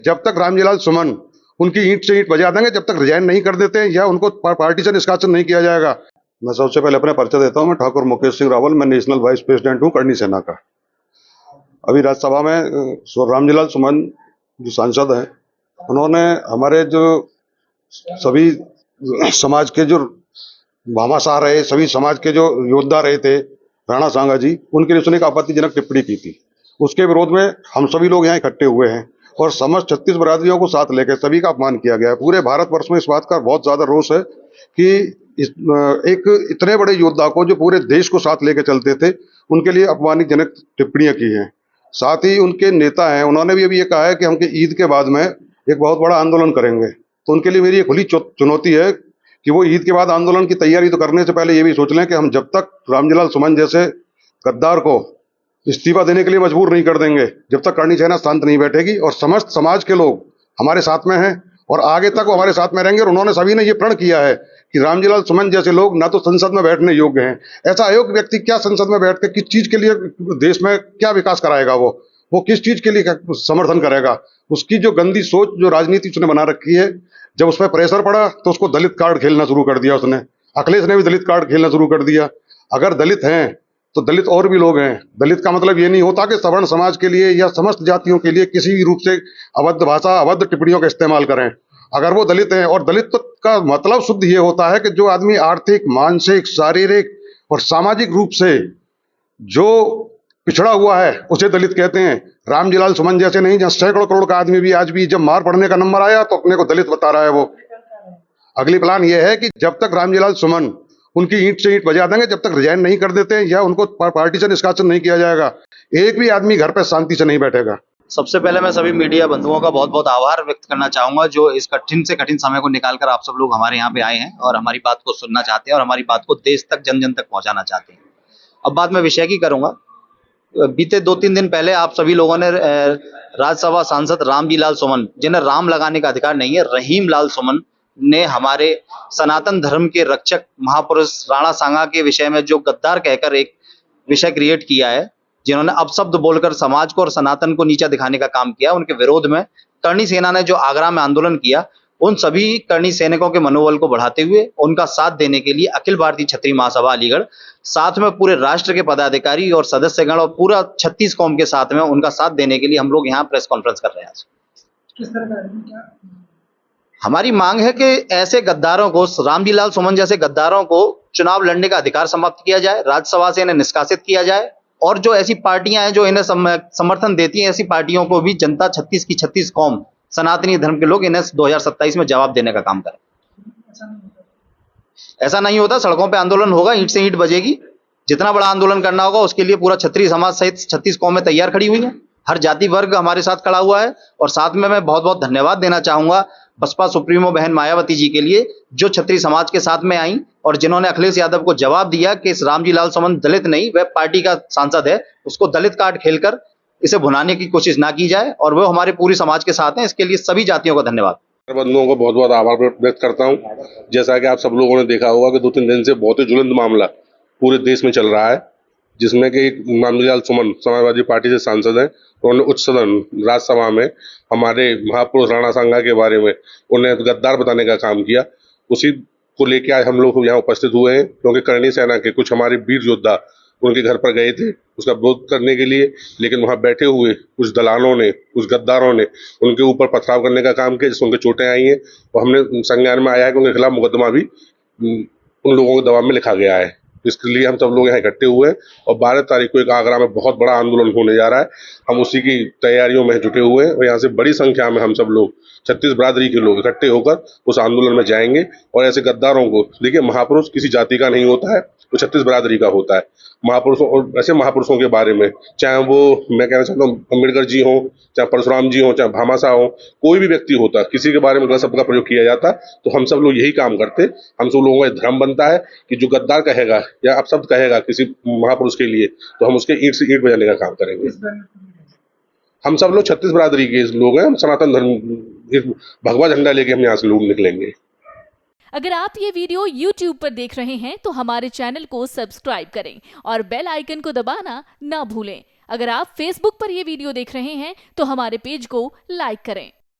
जब तक रामजीलाल सुमन उनकी ईंट से ईंट बजा देंगे, जब तक रिजाइन नहीं कर देते या उनको पार्टी से निष्कासन नहीं किया जाएगा। मैं सबसे पहले अपना परिचय देता हूं। मैं ठाकुर मुकेश सिंह रावल, मैं नेशनल वाइस प्रेसिडेंट हूं करनी सेना का। अभी राज्यसभा में रामजीलाल सुमन जो सांसद हैं, उन्होंने हमारे जो सभी समाज के जो भामाशाह रहे, सभी समाज के जो योद्धा रहे थे, राणा सांगा जी, उनके लिए उसने एक आपत्तिजनक टिप्पणी की थी। उसके विरोध में हम सभी लोग यहाँ इकट्ठे हुए हैं और समस्त 36 बरादरियों को साथ लेकर सभी का अपमान किया गया है। पूरे भारतवर्ष में इस बात का बहुत ज्यादा रोष है कि एक इतने बड़े योद्धा को जो पूरे देश को साथ लेकर चलते थे, उनके लिए अपमानजनक टिप्पणियां की हैं। साथ ही उनके नेता हैं, उन्होंने भी अभी ये कहा है कि हम ईद के बाद में एक बहुत बड़ा आंदोलन करेंगे। तो उनके लिए मेरी एक खुली चुनौती है कि वो ईद के बाद आंदोलन की तैयारी तो करने से पहले ये भी सोच लें कि हम जब तक रामजीलाल सुमन जैसे गद्दार को इस्तीफा देने के लिए मजबूर नहीं कर देंगे, जब तक करनी सेना शांत नहीं बैठेगी। और समस्त समाज के लोग हमारे साथ में हैं और आगे तक वो हमारे साथ में रहेंगे। और उन्होंने सभी ने ये प्रण किया है कि रामजीलाल सुमन जैसे लोग ना तो संसद में बैठने योग्य हैं। ऐसा अयोग्य व्यक्ति क्या संसद में बैठ के किस चीज के लिए देश में क्या विकास कराएगा? वो किस चीज के लिए समर्थन करेगा? उसकी जो गंदी सोच, जो राजनीति उसने बना रखी है, जब उस पर प्रेशर पड़ा तो उसको दलित कार्ड खेलना शुरू कर दिया उसने। अखिलेश ने भी दलित कार्ड खेलना शुरू कर दिया। अगर दलित हैं तो दलित और भी लोग हैं। दलित का मतलब ये नहीं होता कि सवर्ण समाज के लिए या समस्त जातियों के लिए किसी भी रूप से अभद्र भाषा, अभद्र टिप्पणियों का इस्तेमाल करें। अगर वो दलित हैं, और दलित का मतलब शुद्ध ये होता है कि जो आदमी आर्थिक, मानसिक, शारीरिक और सामाजिक रूप से जो पिछड़ा हुआ है, उसे दलित कहते हैं। रामजीलाल सुमन जैसे नहीं, जहां सैकड़ों करोड़ का आदमी भी आज भी जब मार पड़ने का नंबर आया तो अपने को दलित बता रहा है। वो अगली प्लान ये है कि जब तक रामजीलाल सुमन उनकी ईंट से ईंट बजा देंगे, जब तक रिजाइन नहीं कर देते या उनको पार्टी से निष्कासन नहीं किया जाएगा, एक भी आदमी घर पे शांति से नहीं बैठेगा। सबसे पहले मैं सभी मीडिया बंधुओं का बहुत बहुत आभार व्यक्त करना चाहूंगा, जो इस कठिन से कठिन समय को निकालकर आप सब लोग हमारे यहाँ पे आए हैं और हमारी बात को सुनना चाहते हैं और हमारी बात को देश तक, जन जन तक पहुंचाना चाहते हैं। अब बात मैं विषय की करूंगा। बीते 2-3 दिन पहले आप सभी लोगों ने राज्यसभा सांसद रामजीलाल सुमन, जिन्हें राम लगाने का अधिकार नहीं है, रहीम लाल सुमन ने हमारे सनातन धर्म के रक्षक महापुरुष राणा सांगा के विषय में जो गद्दार कहकर एक विषय क्रिएट किया है, जिन्होंने अपशब्द बोलकर समाज को और सनातन को नीचा दिखाने का काम किया, उनके विरोध में करणी सेना ने जो आगरा में आंदोलन किया, उन सभी करणी सैनिकों के मनोबल को बढ़ाते हुए उनका साथ देने के लिए अखिल भारतीय क्षत्रिय महासभा अलीगढ़, साथ में पूरे राष्ट्र के पदाधिकारी और सदस्यगण और पूरा 36 कौम के साथ में उनका साथ देने के लिए हम लोग यहाँ प्रेस कॉन्फ्रेंस कर रहे हैं। किस तरह का हमारी मांग है कि ऐसे गद्दारों को, रामजीलाल सुमन जैसे गद्दारों को चुनाव लड़ने का अधिकार समाप्त किया जाए, राज्यसभा से इन्हें निष्कासित किया जाए, और जो ऐसी पार्टियां हैं जो इन्हें समर्थन देती हैं, ऐसी पार्टियों को भी जनता 36 की 36 कौम सनातनी धर्म के लोग इन्हें 2027 में जवाब देने का काम करें। ऐसा नहीं होता, सड़कों पे आंदोलन होगा, ईंट से ईंट बजेगी। जितना बड़ा आंदोलन करना होगा उसके लिए पूरा क्षत्रिय समाज सहित 36 कौमें तैयार खड़ी हुई हैं। हर जाति वर्ग हमारे साथ खड़ा हुआ है। और साथ में मैं बहुत बहुत धन्यवाद देना चाहूंगा बसपा सुप्रीमो बहन मायावती जी के लिए, जो क्षत्रिय समाज के साथ में आई और जिन्होंने अखिलेश यादव को जवाब दिया कि इस रामजीलाल सुमन दलित नहीं, वह पार्टी का सांसद है, उसको दलित कार्ड खेलकर इसे भुनाने की कोशिश ना की जाए, और वो हमारे पूरी समाज के साथ हैं। इसके लिए सभी जातियों का धन्यवाद। बंधुओं को बहुत बहुत आभार व्यक्त करता हूं। जैसा कि आप सब लोगों ने देखा होगा कि 2-3 दिन से बहुत ही ज्वलंत मामला पूरे देश में चल रहा है, जिसमें कि रामजीलाल सुमन समाजवादी पार्टी से सांसद हैं। उन्होंने उच्च सदन राज्यसभा में हमारे महापुरुष राणा सांगा के बारे में उन्हें गद्दार बताने का काम किया। उसी को लेकर आज हम लोग यहाँ उपस्थित हुए हैं, क्योंकि करणी सेना के कुछ हमारे वीर योद्धा उनके घर पर गए थे उसका विरोध करने के लिए, लेकिन वहां बैठे हुए कुछ दलालों ने, कुछ गद्दारों ने उनके ऊपर पथराव करने का काम किया, जिससे उनके चोटें आई हैं। और हमने संज्ञान में आया है कि उनके खिलाफ मुकदमा भी उन लोगों के दबाव में लिखा गया है। इसके लिए हम सब लोग यहाँ इकट्ठे हुए हैं और 12 तारीख को एक आगरा में बहुत बड़ा आंदोलन होने जा रहा है। हम उसी की तैयारियों में जुटे हुए हैं और यहाँ से बड़ी संख्या में हम सब लोग 36 बरादरी के लोग इकट्ठे होकर उस आंदोलन में जाएंगे। और ऐसे गद्दारों को, देखिए, महापुरुष किसी जाति का नहीं होता है, वो 36 बरादरी का होता है। महापुरुषों और ऐसे महापुरुषों के बारे में, चाहे वो, मैं कहना चाहता हूँ, अम्बेडकर जी हों, चाहे परशुराम जी हों, चाहे भामाशाह हों, कोई भी व्यक्ति होता, किसी के बारे में गलत शब्द का प्रयोग किया जाता, तो हम सब लोग यही काम करते। हम सब लोगों का धर्म बनता है कि जो गद्दार कहेगा या अपशब्द कहेगा किसी महापुरुष के लिए, तो हम उसके ईंट से ईंट बजाने का काम करेंगे। हम सब लोग 36 बरादरी के लोग हैं। हम सनातन धर्म, भगवा झंडा लेके हम यहाँ से लोग निकलेंगे। अगर आप ये वीडियो YouTube पर देख रहे हैं तो हमारे चैनल को सब्सक्राइब करें और बेल आइकन को दबाना ना भूलें। अगर आप Facebook पर ये वीडियो देख रहे हैं तो हमारे पेज को लाइक करें।